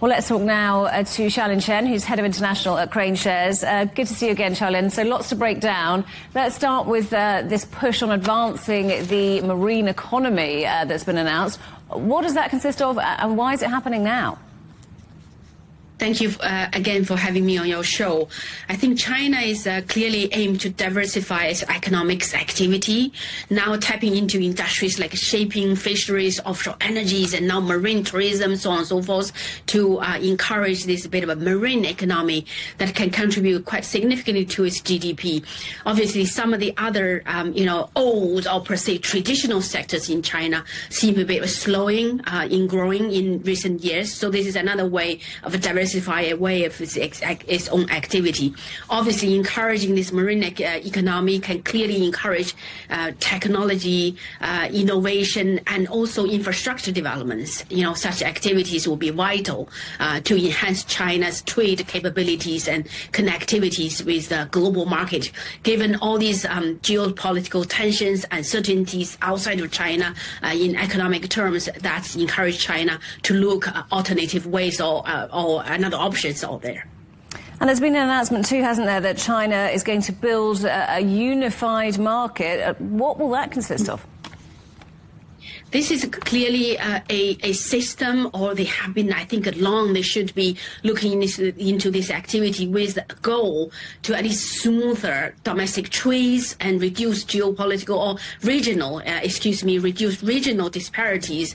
Well, let's talk now to Xiaolin Chen, who's head of international at KraneShares. Good to see you again, Xiaolin. So lots to break down. Let's start with this push on advancing the marine economy that's been announced. What does that consist of, and why is it happening now? Thank you again for having me on your show. I think China is clearly aimed to diversify its economic activity, now tapping into industries like shipping, fisheries, offshore energies, and now marine tourism, so on and so forth, to encourage this bit of a marine economy that can contribute quite significantly to its GDP. Obviously, some of the other, old or per se traditional sectors in China seem to be slowing in growing in recent years. So this is another way of diversify a way of its own activity. Obviously, encouraging this marine economy can clearly encourage technology, innovation, and also infrastructure developments. Such activities will be vital to enhance China's trade capabilities and connectivities with the global market. Given all these geopolitical tensions, uncertainties outside of China in economic terms, that's encouraged China to look alternative ways or another options out there. And there's been an announcement too, hasn't there, that China is going to build a unified market. What will that consist of? This is clearly a system, or they have been, I think, long. They should be looking into this activity with a goal to at least smoother domestic trades and reduce geopolitical or reduce regional disparities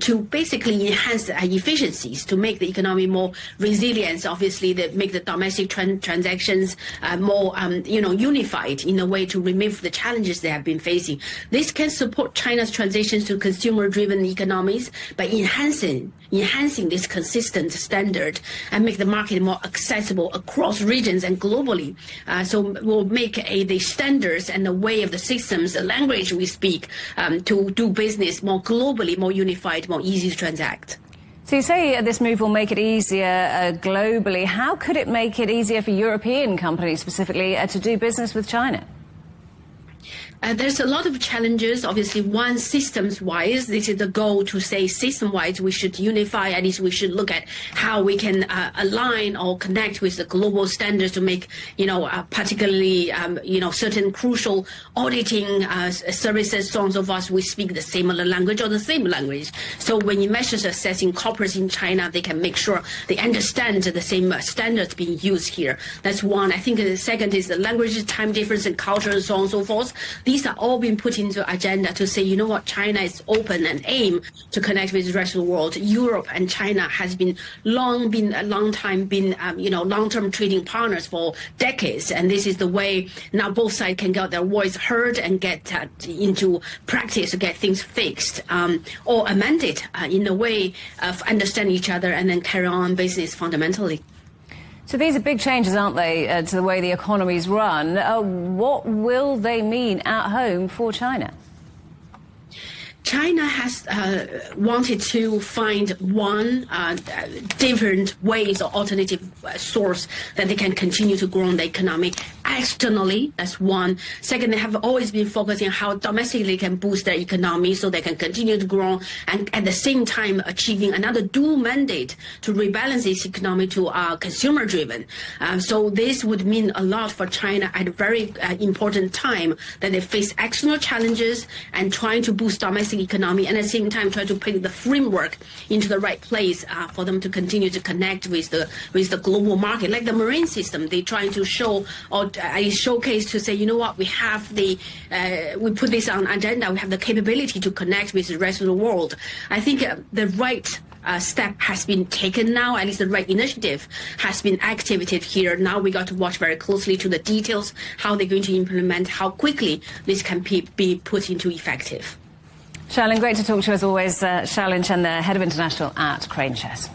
to basically enhance efficiencies, to make the economy more resilient. Obviously, that make the domestic transactions more, unified in a way to remove the challenges they have been facing. This can support China's transitions to consumer-driven economies by enhancing this consistent standard and make the market more accessible across regions and globally. So we'll make the standards and the way of the systems, the language we speak, to do business more globally, more unified, more easy to transact. So you say this move will make it easier globally. How could it make it easier for European companies specifically to do business with China? There's a lot of challenges. Obviously, one, systems-wise, this is the goal to say system-wise we should unify. At least we should look at how we can align or connect with the global standards to make, particularly, certain crucial auditing services, so on and so forth. We speak the similar language or the same language. So when investors are assessing corporates in China, they can make sure they understand the same standards being used here. That's one. I think the second is the language, time difference, and culture, and so on and so forth. These are all being put into agenda to say, China is open and aim to connect with the rest of the world. Europe and China has been long-term trading partners for decades, and this is the way now both sides can get their voice heard and get into practice to get things fixed or amended in a way of understanding each other and then carry on business fundamentally. So these are big changes, aren't they, to the way the economies run? What will they mean at home for China? China has wanted to find one different ways or alternative source that they can continue to grow the economy externally. That's one. Second, they have always been focusing on how domestically they can boost their economy so they can continue to grow, and at the same time achieving another dual mandate to rebalance this economy to consumer-driven. So this would mean a lot for China at a very important time that they face external challenges and trying to boost domestic economy, and at the same time try to put the framework into the right place for them to continue to connect with the global market. Like the marine system, they're trying to show or showcase to say, we have we put this on agenda, we have the capability to connect with the rest of the world. I think the right step has been taken now, at least the right initiative has been activated here. Now we got to watch very closely to the details, how they're going to implement, how quickly this can be put into effective. Xiaolin, great to talk to you as always. Xiaolin Chen, the head of international at KraneShares.